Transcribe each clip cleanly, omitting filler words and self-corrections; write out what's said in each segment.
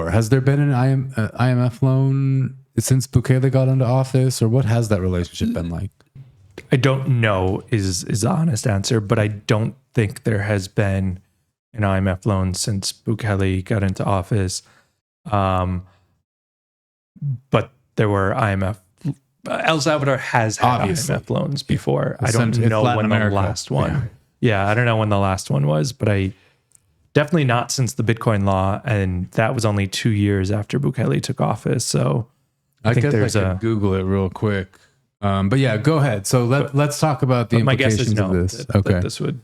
Or has there been an IMF loan since Bukele got into office, or what has that relationship been like? I don't know is the honest answer, but I don't think there has been an IMF loan since Bukele got into office. But there were IMF. El Salvador has had Obviously. IMF loans before. I It's don't know Latin when America. the last one. Yeah, I don't know when the last one was, but I definitely not since the Bitcoin law, and that was only 2 years after Bukele took office. So I think guess there's I could Google it real quick. But yeah, go ahead. So let's talk about the my guess implications is no, of this. that Okay. this would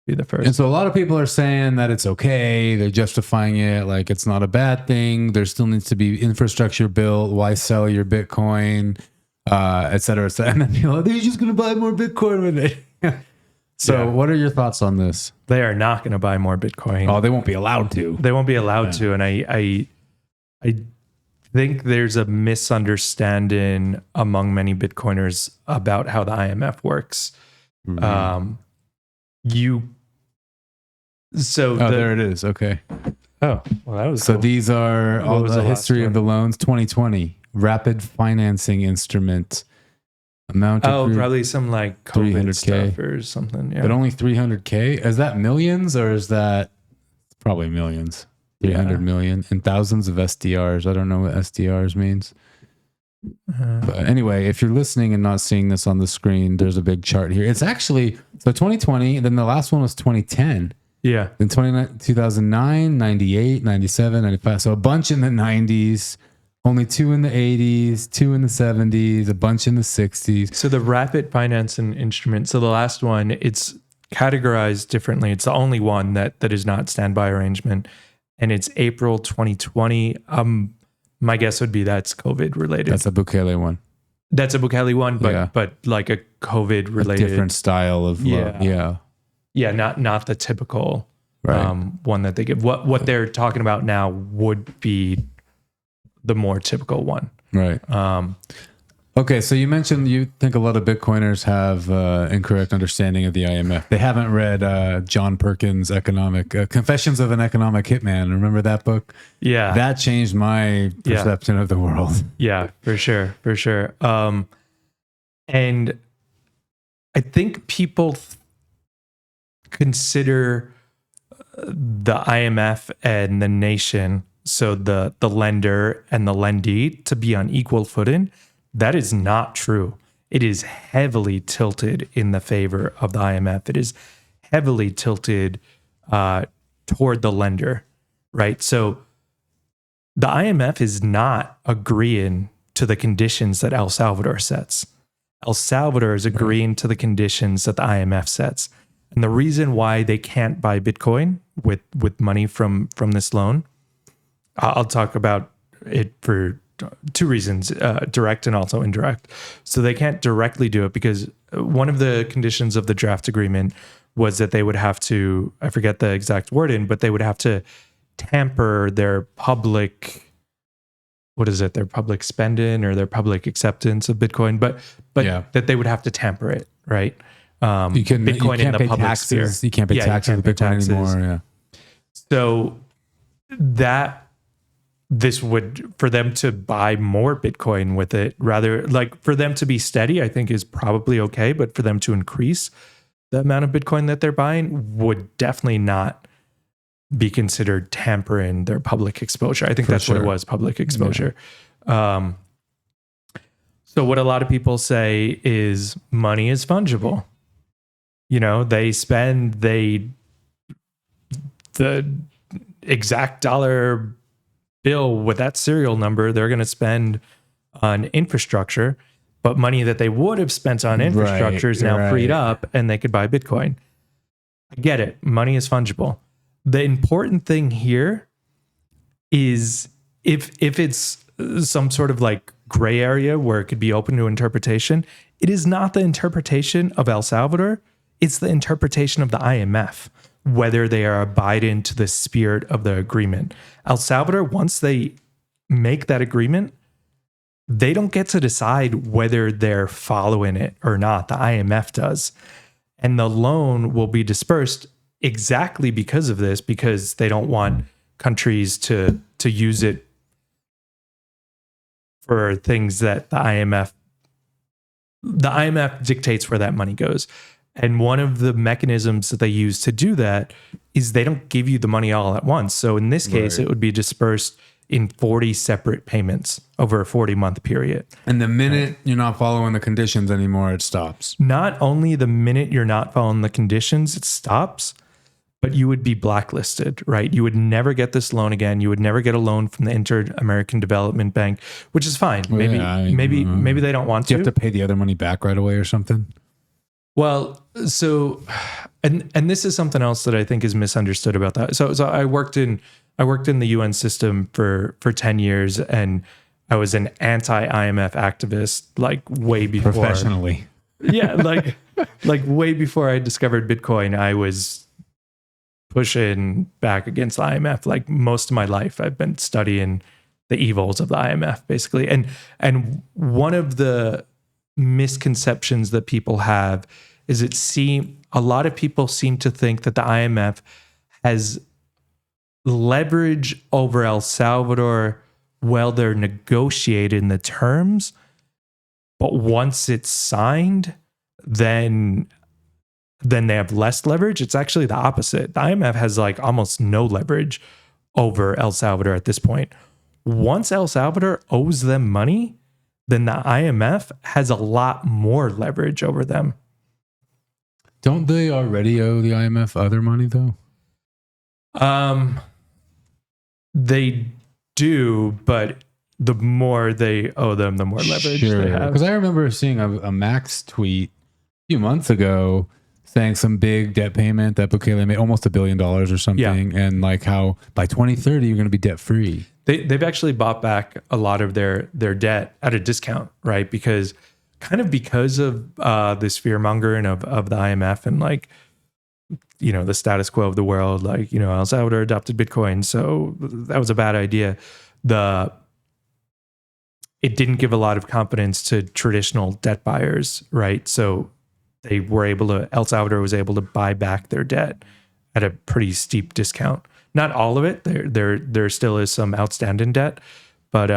be the first. And so a lot of people are saying that it's okay. They're justifying it like it's not a bad thing. There still needs to be infrastructure built. Why sell your Bitcoin, et cetera, et cetera. And then people are like, they're just going to buy more Bitcoin with it. So what are your thoughts on this? They are not going to buy more Bitcoin. Oh, they won't be allowed to. They won't be allowed to. And I think there's a misunderstanding among many Bitcoiners about how the IMF works. Mm-hmm. There it is. Okay. Oh, well, that was so cool. These are all was the the history last of the loans. 2020 rapid financing instrument amount. Probably some like COVID 300K stuff or something. Yeah, but only 300K. Is that millions or is that probably millions? 300 million and thousands of SDRs. I don't know what SDRs means. But anyway, if you're listening and not seeing this on the screen, there's a big chart here. It's actually, so 2020, then the last one was 2010. Yeah. Then 2009, 98, 97, 95. So a bunch in the 90s, only 2 in the 80s, 2 in the 70s, a bunch in the 60s. So the rapid financing instrument, so the last one, it's categorized differently. It's the only one that is not standby arrangement. And it's April 2020. My guess would be that's COVID related. That's a Bukele one. That's a Bukele one, but like a COVID related, a different style of loan. Yeah, not the typical right. One that they give. What they're talking about now would be the more typical one. Right. Okay, so you mentioned you think a lot of Bitcoiners have incorrect understanding of the IMF. They haven't read John Perkins' Confessions of an Economic Hitman. Remember that book? Yeah. That changed my perception of the world. Yeah, for sure. And I think people consider the IMF and the nation, so the lender and the lendee, to be on equal footing. That is not true. It is heavily tilted in the favor of the IMF. It is heavily tilted toward the lender, right? So the IMF is not agreeing to the conditions that El Salvador sets. El Salvador is agreeing to the conditions that the IMF sets. And the reason why they can't buy Bitcoin with money from this loan, I'll talk about it for 2 reasons, direct and also indirect. So they can't directly do it because one of the conditions of the draft agreement was that they would have to, I forget the exact wording, but they would have to tamper their public, their public spending or their public acceptance of Bitcoin, but that they would have to tamper it, right? Bitcoin in the public taxes. sphere. You can't pay taxes with Bitcoin anymore. Yeah. So this would, for them to buy more Bitcoin with it, rather like for them to be steady, I think is probably okay. But for them to increase the amount of Bitcoin that they're buying would definitely not be considered tampering their public exposure. I think that's what it was, public exposure. Yeah. So what a lot of people say is money is fungible. They spend the exact dollar bill with that serial number they're going to spend on infrastructure, but money that they would have spent on infrastructure is now freed up and they could buy Bitcoin. I get it. Money is fungible. The important thing here is if it's some sort of like gray area where it could be open to interpretation, it is not the interpretation of El Salvador. It's the interpretation of the IMF, whether they are abiding to the spirit of the agreement. El Salvador, once they make that agreement, they don't get to decide whether they're following it or not. The IMF does. And the loan will be dispersed exactly because of this, because they don't want countries to to use it for things that the IMF dictates where that money goes. And one of the mechanisms that they use to do that is they don't give you the money all at once. So in this case, it would be dispersed in 40 separate payments over a 40-month period. And the minute you're not following the conditions anymore, it stops. Not only the minute you're not following the conditions, it stops, but you would be blacklisted, right? You would never get this loan again. You would never get a loan from the Inter-American Development Bank, which is fine. Maybe they don't want to. Do you have to pay the other money back right away or something? Well, so, and this is something else that I think is misunderstood about that. So I worked in the UN system for 10 years, and I was an anti-IMF activist, like way before. Professionally. Yeah, like way before I discovered Bitcoin, I was pushing back against the IMF. Like most of my life, I've been studying the evils of the IMF, basically. And one of the misconceptions that people have is a lot of people seem to think that the IMF has leverage over El Salvador while they're negotiating the terms, but once it's signed, then they have less leverage. It's actually the opposite. The IMF has like almost no leverage over El Salvador at this point. Once El Salvador owes them money, then the IMF has a lot more leverage over them. Don't they already owe the IMF other money though? They do, but the more they owe them, the more leverage they have. Because I remember seeing a Max tweet a few months ago saying some big debt payment that Bukele made, almost $1 billion or something, and like how by 2030 you're going to be debt free. They've actually bought back a lot of their debt at a discount, right? Because of this fear mongering of the IMF and like, you know, the status quo of the world, like, you know, El Salvador adopted Bitcoin, so that was a bad idea. It didn't give a lot of confidence to traditional debt buyers, right? So El Salvador was able to buy back their debt at a pretty steep discount. Not all of it. There still is some outstanding debt, but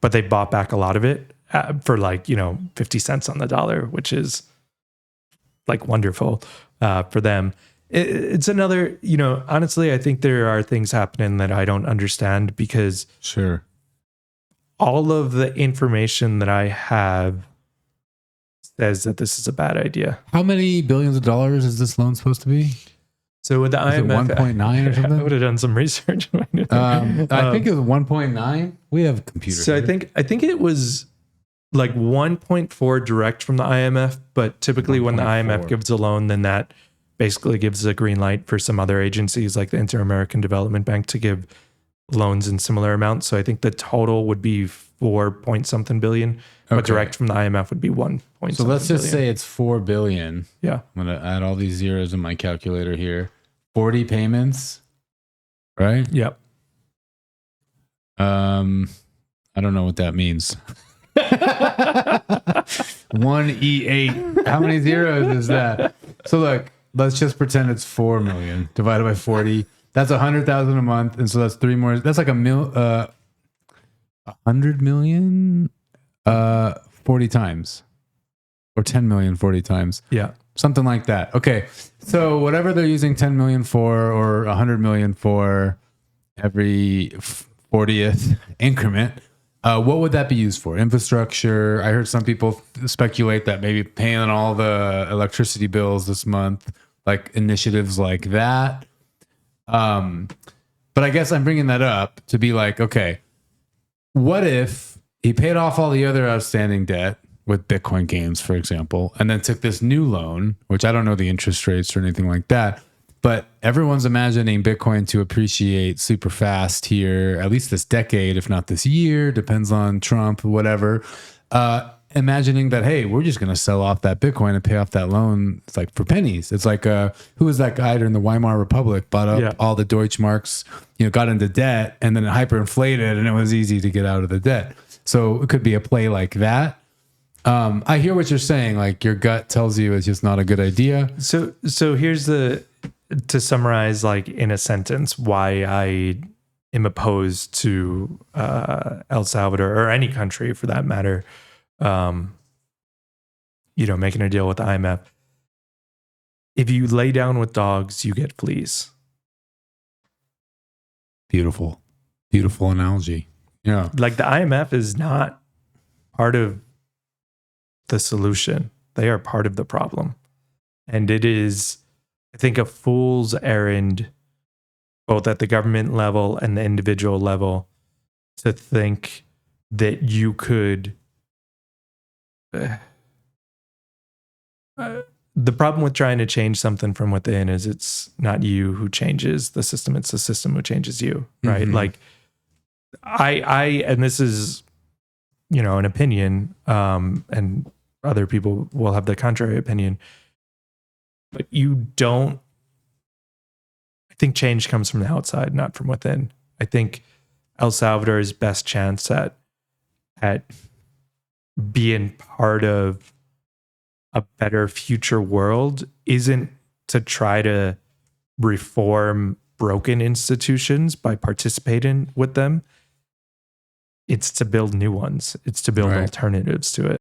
they bought back a lot of it for like, you know, 50 cents on the dollar, which is like wonderful for them. It's another, you know, honestly, I think there are things happening that I don't understand because all of the information that I have says that this is a bad idea. How many billions of dollars is this loan supposed to be? So with the IMF, 1.9 or something? I would have done some research. I think it was 1.9. We have computers. So I think it was like 1.4 direct from the IMF, but typically when the IMF gives a loan, then that basically gives a green light for some other agencies like the Inter-American Development Bank to give loans in similar amounts. So I think the total would be 4 point something billion, but direct from the IMF would be 1 point. So let's just say it's 4 billion. Yeah. I'm going to add all these zeros in my calculator here. 40 payments, right? Yep. I don't know what that means. 1E8. How many zeros is that? So look, let's just pretend it's 4 million divided by 40. That's 100,000 a month, and so that's 3 more. That's like 100 million 40 times, or 10 million 40 times. Yeah, something like that. Okay, so whatever they're using 10 million for, or 100 million for every 40th increment. What would that be used for? Infrastructure. I heard some people speculate that maybe paying all the electricity bills this month, like initiatives like that. But I guess I'm bringing that up to be like, okay, what if he paid off all the other outstanding debt with Bitcoin gains, for example, and then took this new loan, which I don't know the interest rates or anything like that, but everyone's imagining Bitcoin to appreciate super fast here, at least this decade, if not this year, depends on Trump, whatever. Imagining that, hey, we're just going to sell off that Bitcoin and pay off that loan. It's like for pennies. It's like, who was that guy during the Weimar Republic, bought up all the Deutschmarks, got into debt, and then it hyperinflated, and it was easy to get out of the debt. So it could be a play like that. I hear what you're saying. Like your gut tells you it's just not a good idea. So here's to summarize, like in a sentence, why I am opposed to El Salvador or any country for that matter, making a deal with the IMF. If you lay down with dogs, you get fleas. Beautiful analogy. Yeah. Like the IMF is not part of the solution. They are part of the problem. And it is, I think, a fool's errand, both at the government level and the individual level, to think that you could. The problem with trying to change something from within is it's not you who changes the system, it's the system who changes you, right? Mm-hmm. Like I and this is, an opinion, and other people will have the contrary opinion, but I think change comes from the outside, not from within. I think El Salvador's best chance at being part of a better future world isn't to try to reform broken institutions by participating with them. It's to build new ones. It's to build alternatives to it.